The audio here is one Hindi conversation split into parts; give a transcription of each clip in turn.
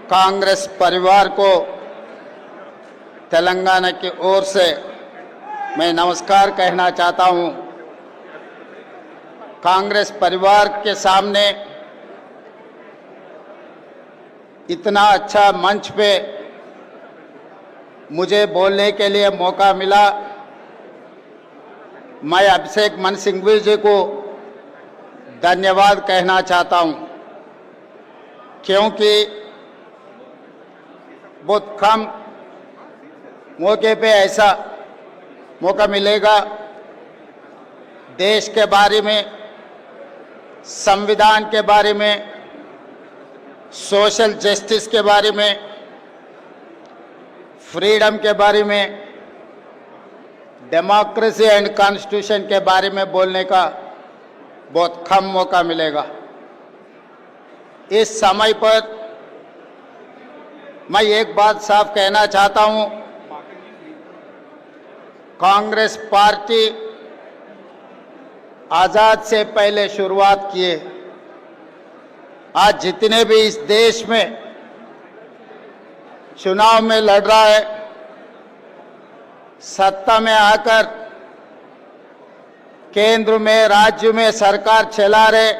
कांग्रेस परिवार को तेलंगाना की ओर से मैं नमस्कार कहना चाहता हूं। कांग्रेस परिवार के सामने इतना अच्छा मंच पे मुझे बोलने के लिए मौका मिला। मैं अभिषेक मनु सिंघवी जी को धन्यवाद कहना चाहता हूं, क्योंकि बहुत कम मौके पे ऐसा मौका मिलेगा देश के बारे में, संविधान के बारे में, सोशल जस्टिस के बारे में, फ्रीडम के बारे में, डेमोक्रेसी एंड कॉन्स्टिट्यूशन के बारे में बोलने का बहुत कम मौका मिलेगा। इस समय पर मैं एक बात साफ कहना चाहता हूं, कांग्रेस पार्टी आजाद से पहले शुरुआत किए। आज जितने भी इस देश में चुनाव में लड़ रहा है, सत्ता में आकर केंद्र में, राज्य में सरकार चला रहे,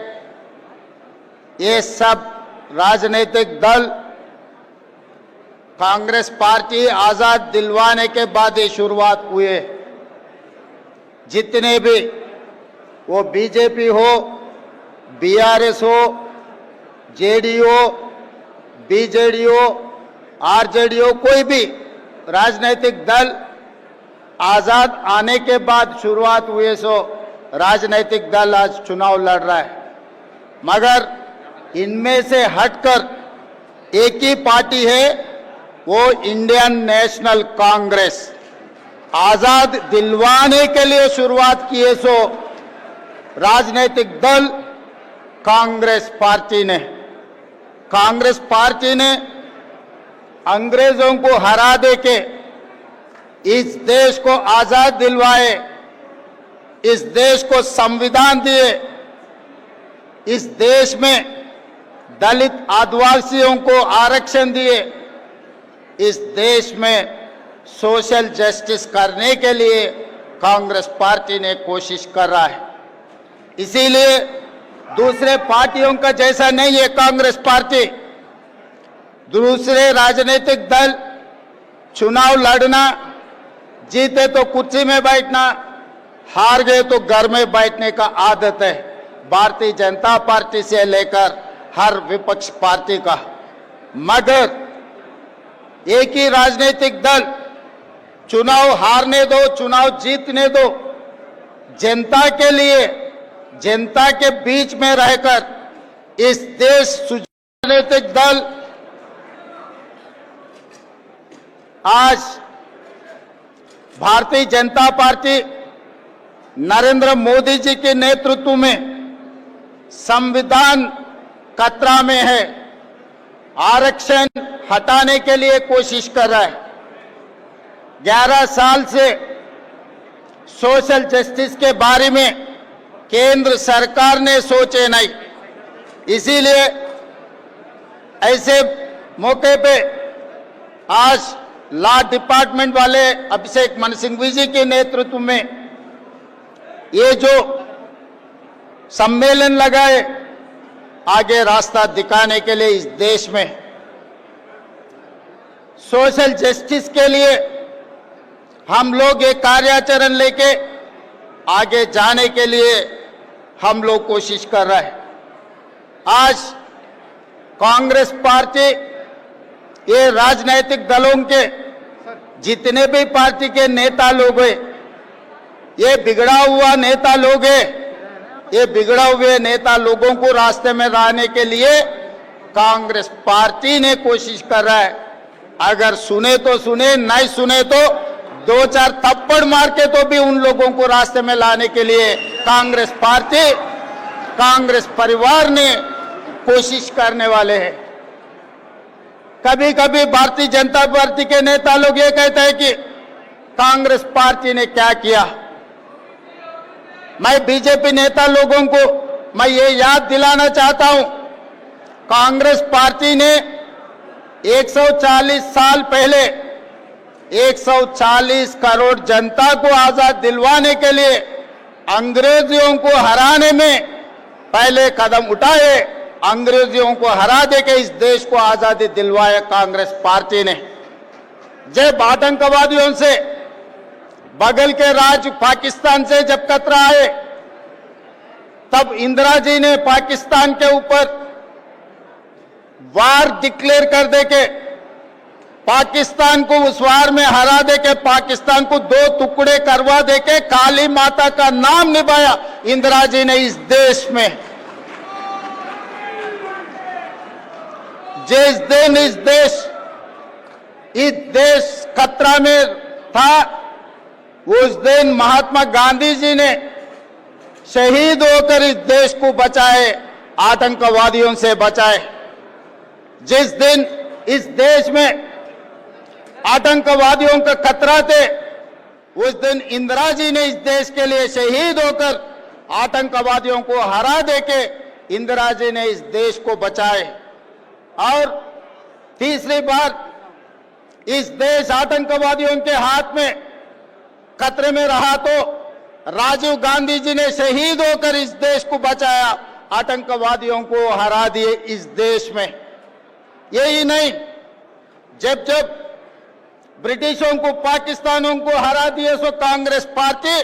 ये सब राजनीतिक दल कांग्रेस पार्टी आजाद दिलवाने के बाद ही शुरुआत हुए। जितने भी, वो बीजेपी हो, बीआरएस हो, जेडीयू, बीजेडी हो, आरजेडी हो, कोई भी राजनीतिक दल आजाद आने के बाद शुरुआत हुए सो राजनीतिक दल आज चुनाव लड़ रहा है। मगर इनमें से हटकर एक ही पार्टी है, वो इंडियन नेशनल कांग्रेस। आजाद दिलवाने के लिए शुरुआत किए सो राजनीतिक दल कांग्रेस पार्टी ने। कांग्रेस पार्टी ने अंग्रेजों को हरा दे के इस देश को आजाद दिलवाए, इस देश को संविधान दिए, इस देश में दलित आदिवासियों को आरक्षण दिए, इस देश में सोशल जस्टिस करने के लिए कांग्रेस पार्टी ने कोशिश कर रहा है। इसीलिए दूसरे पार्टियों का जैसा नहीं है कांग्रेस पार्टी। दूसरे राजनीतिक दल चुनाव लड़ना, जीते तो कुर्सी में बैठना, हार गए तो घर में बैठने का आदत है भारतीय जनता पार्टी से लेकर हर विपक्ष पार्टी का। मगर एक ही राजनीतिक दल चुनाव हारने दो, चुनाव जीतने दो, जनता के लिए, जनता के बीच में रहकर इस देश राजनीतिक दल आज भारतीय जनता पार्टी नरेंद्र मोदी जी के नेतृत्व में संविधान खतरा में है, आरक्षण हटाने के लिए कोशिश कर रहा है। 11 साल से सोशल जस्टिस के बारे में केंद्र सरकार ने सोचे नहीं। इसीलिए ऐसे मौके पे आज लॉ डिपार्टमेंट वाले अभिषेक मनु सिंघवी जी के नेतृत्व में ये जो सम्मेलन लगाए, आगे रास्ता दिखाने के लिए इस देश में सोशल जस्टिस के लिए हम लोग एक कार्याचरण लेके आगे जाने के लिए हम लोग कोशिश कर रहे हैं। आज कांग्रेस पार्टी, ये राजनीतिक दलों के जितने भी पार्टी के नेता लोग हैं, ये बिगड़ा हुआ नेता लोग हैं। ये बिगड़ा हुए नेता लोगों को रास्ते में लाने के लिए कांग्रेस पार्टी ने कोशिश कर रहा है। अगर सुने तो सुने, नहीं सुने तो 2-4 थप्पड़ मार के तो भी उन लोगों को रास्ते में लाने के लिए कांग्रेस पार्टी, कांग्रेस परिवार ने कोशिश करने वाले हैं। कभी कभी भारतीय जनता पार्टी के नेता लोग ये कहते हैं कि कांग्रेस पार्टी ने क्या किया। मैं बीजेपी नेता लोगों को मैं ये याद दिलाना चाहता हूं, कांग्रेस पार्टी ने 140 साल पहले 140 करोड़ जनता को आजाद दिलवाने के लिए अंग्रेजियों को हराने में पहले कदम उठाए। अंग्रेजियों को हरा देके इस देश को आजादी दिलवाया कांग्रेस पार्टी ने। जब आतंकवादियों से बगल के राज्य पाकिस्तान से जब खतरा आए, तब इंदिरा जी ने पाकिस्तान के ऊपर वार डिक्लेयर कर देके पाकिस्तान को उस वार में हरा देके पाकिस्तान को 2 टुकड़े करवा देके काली माता का नाम निभाया इंदिरा जी ने इस देश में। जिस दिन इस देश खतरा में था, उस दिन महात्मा गांधी जी ने शहीद होकर इस देश को बचाए, आतंकवादियों से बचाए। जिस दिन इस देश में आतंकवादियों का खतरा थे, उस दिन इंदिरा जी ने इस देश के लिए शहीद होकर आतंकवादियों को हरा देके इंदिरा जी ने इस देश को बचाए। और तीसरी बार इस देश आतंकवादियों के हाथ में खतरे में रहा तो राजीव गांधी जी ने शहीद होकर इस देश को बचाया, आतंकवादियों को हरा दिए इस देश में। यही नहीं, जब जब ब्रिटिशों को पाकिस्तानियों को हरा दिए सो कांग्रेस पार्टी,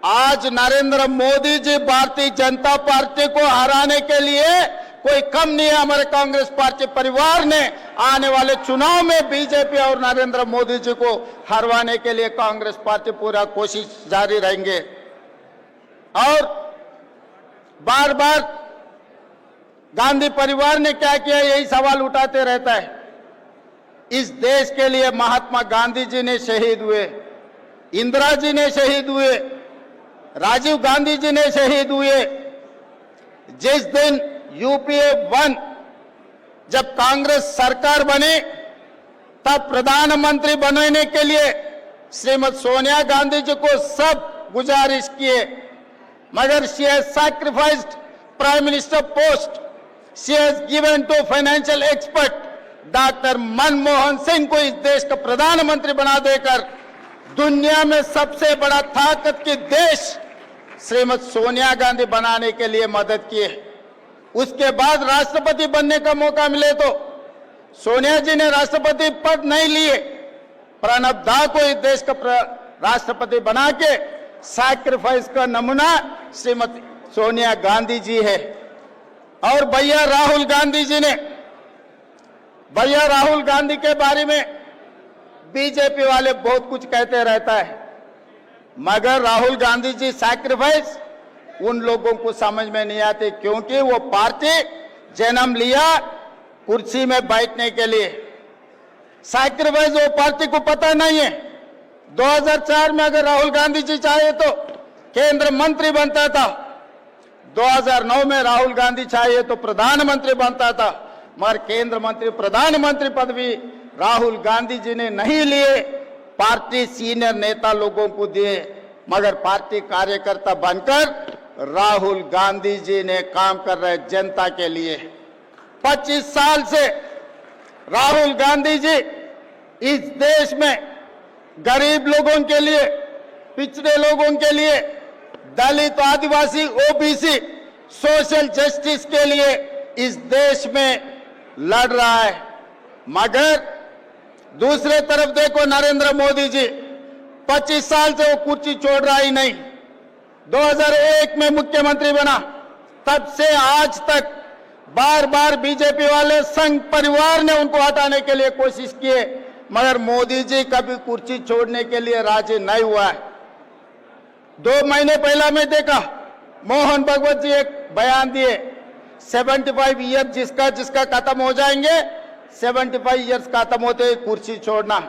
आज नरेंद्र मोदी जी भारतीय जनता पार्टी को हराने के लिए कोई कम नहीं है। हमारे कांग्रेस पार्टी परिवार ने आने वाले चुनाव में बीजेपी और नरेंद्र मोदी जी को हरवाने के लिए कांग्रेस पार्टी पूरा कोशिश जारी रहेंगे। और बार बार गांधी परिवार ने क्या किया, यही सवाल उठाते रहता है। इस देश के लिए महात्मा गांधी जी ने शहीद हुए, इंदिरा जी ने शहीद हुए, राजीव गांधी जी ने शहीद हुए। जिस दिन यूपीए 1 जब कांग्रेस सरकार बनी, तब प्रधानमंत्री बनने के लिए श्रीमती सोनिया गांधी जी को सब गुजारिश किए, मगर she has sacrificed prime minister post, she has given to financial expert doctor Manmohan Singh को इस देश का प्रधानमंत्री बना देकर दुनिया में सबसे बड़ा ताकत की देश श्रीमती सोनिया गांधी बनाने के लिए मदद किए। उसके बाद राष्ट्रपति बनने का मौका मिले तो सोनिया जी ने राष्ट्रपति पद नहीं लिए, प्रणब दा को इस देश का राष्ट्रपति बना के सैक्रिफाइस का नमूना श्रीमती सोनिया गांधी जी है। और भैया राहुल गांधी जी ने, भैया राहुल गांधी के बारे में बीजेपी वाले बहुत कुछ कहते रहता है, मगर राहुल गांधी जी सैक्रिफाइस उन लोगों को समझ में नहीं आते, क्योंकि वो पार्टी जन्म लिया कुर्सी में बैठने के लिए। सैक्रिफाइस वो पार्टी को पता नहीं है। 2004 में अगर राहुल गांधी जी चाहे तो केंद्र मंत्री बनता था, 2009 में राहुल गांधी चाहे तो प्रधानमंत्री बनता था, मगर केंद्र मंत्री प्रधानमंत्री पदवी राहुल गांधी जी ने नहीं लिए, पार्टी सीनियर नेता लोगों को दिए, मगर पार्टी कार्यकर्ता बनकर राहुल गांधी जी ने काम कर रहे जनता के लिए। 25 साल से राहुल गांधी जी इस देश में गरीब लोगों के लिए, पिछड़े लोगों के लिए, दलित, आदिवासी, ओबीसी, सोशल जस्टिस के लिए इस देश में लड़ रहा है। मगर दूसरे तरफ देखो नरेंद्र मोदी जी 25 साल से वो कुर्सी छोड़ रहा ही नहीं। 2001 में मुख्यमंत्री बना, तब से आज तक बार बार बीजेपी वाले संघ परिवार ने उनको हटाने के लिए कोशिश किए, मगर मोदी जी कभी कुर्सी छोड़ने के लिए राजी नहीं हुआ है। 2 महीने पहला मैं देखा मोहन भगवत जी एक बयान दिए, 75 ईयर जिसका जिसका खत्म हो जाएंगे, 75 ईयर्स खत्म होते ही कुर्सी छोड़ना,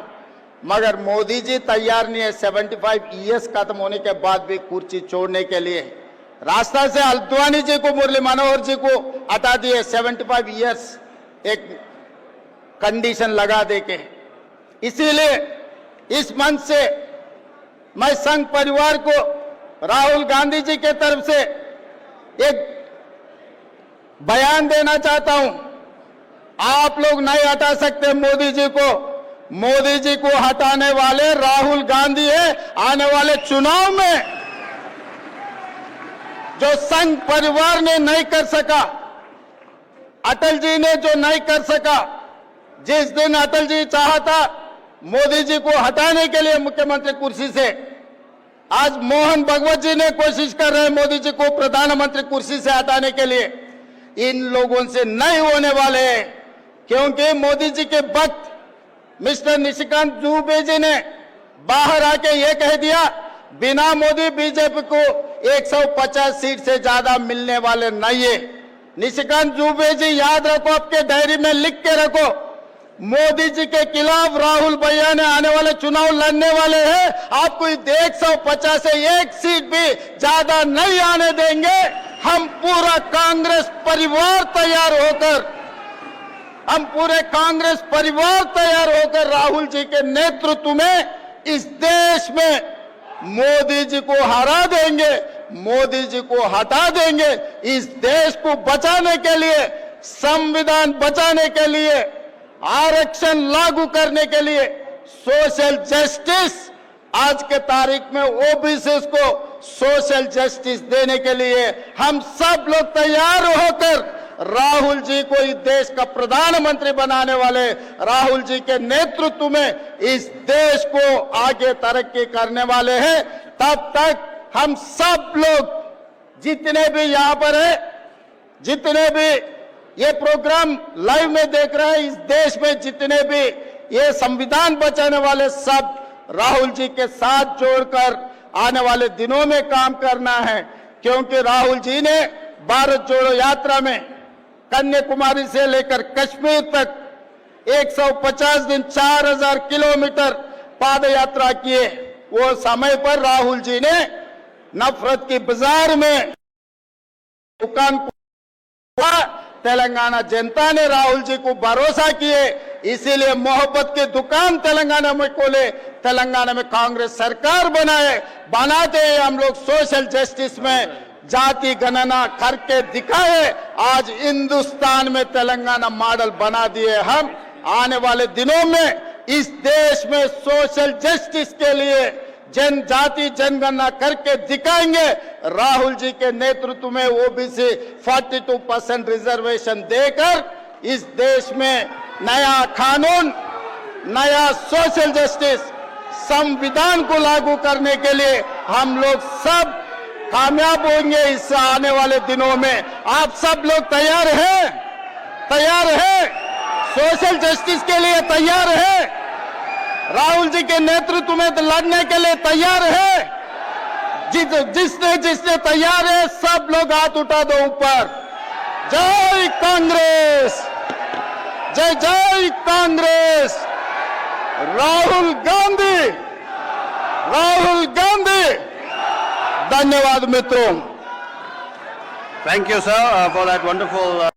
मगर मोदी जी तैयार नहीं है 75 ईयर्स खत्म होने के बाद भी कुर्सी छोड़ने के लिए। रास्ता से अल्द्वानी जी को, मुरली मनोहर जी को हटा दिए 75 ईयर्स एक कंडीशन लगा देके। इसीलिए इस मंच से मैं संघ परिवार को राहुल गांधी जी के तरफ से एक बयान देना चाहता हूं। आप लोग नहीं हटा सकते मोदी जी को। मोदी जी को हटाने वाले राहुल गांधी है। आने वाले चुनाव में जो संघ परिवार ने नहीं कर सका, अटल जी ने जो नहीं कर सका, जिस दिन अटल जी चाहता मोदी जी को हटाने के लिए मुख्यमंत्री कुर्सी से, आज मोहन भगवत जी ने कोशिश कर रहे हैं मोदी जी को प्रधानमंत्री कुर्सी से हटाने के लिए। इन लोगों से नहीं होने वाले हैं, क्योंकि मोदी जी के वक्त मिस्टर निशिकांत दुबे जी ने बाहर आके ये कह दिया, बिना मोदी बीजेपी को 150 सीट से ज्यादा मिलने वाले नहीं है। निशिकांत दुबे जी याद रखो, आपके डायरी में लिख के रखो, मोदी जी के खिलाफ राहुल भैया ने आने वाले चुनाव लड़ने वाले हैं। आपको 150 से एक सीट भी ज्यादा नहीं आने देंगे। हम पूरा कांग्रेस परिवार तैयार होकर, हम पूरे कांग्रेस परिवार तैयार होकर राहुल जी के नेतृत्व में इस देश में मोदी जी को हरा देंगे, मोदी जी को हटा देंगे। इस देश को बचाने के लिए, संविधान बचाने के लिए, आरक्षण लागू करने के लिए, सोशल जस्टिस, आज के तारीख में ओबीसी को सोशल जस्टिस देने के लिए हम सब लोग तैयार होकर राहुल जी को इस देश का प्रधानमंत्री बनाने वाले, राहुल जी के नेतृत्व में इस देश को आगे तरक्की करने वाले हैं। तब तक हम सब लोग जितने भी यहां पर है, जितने भी ये प्रोग्राम लाइव में देख रहे हैं, इस देश में जितने भी ये संविधान बचाने वाले, सब राहुल जी के साथ जोड़कर आने वाले दिनों में काम करना है। क्योंकि राहुल जी ने भारत जोड़ो यात्रा में कन्याकुमारी से लेकर कश्मीर तक 150 दिन 4000 किलोमीटर पाद यात्रा किए। वो समय पर राहुल जी ने नफरत की बाजार में दुकान तेलंगाना जनता ने राहुल जी को भरोसा किए, इसीलिए मोहब्बत की दुकान तेलंगाना में खोले, तेलंगाना में कांग्रेस सरकार बनाते हैं हम लोग। सोशल जस्टिस में जाति गणना करके दिखाए, आज हिंदुस्तान में तेलंगाना मॉडल बना दिए हम। आने वाले दिनों में इस देश में सोशल जस्टिस के लिए जनजाति जनगणना करके दिखाएंगे। राहुल जी के नेतृत्व में ओबीसी 42% रिजर्वेशन देकर इस देश में नया कानून, नया सोशल जस्टिस, संविधान को लागू करने के लिए हम लोग सब कामयाब होंगे इस आने वाले दिनों में। आप सब लोग तैयार हैं? तैयार हैं? सोशल जस्टिस के लिए तैयार हैं? राहुल जी के नेतृत्व में लड़ने के लिए तैयार है? जिसने तैयार है, सब लोग हाथ उठा दो ऊपर। जय कांग्रेस, जय जय कांग्रेस। राहुल गांधी, राहुल गांधी। धन्यवाद मित्रों। Thank you, sir, for that wonderful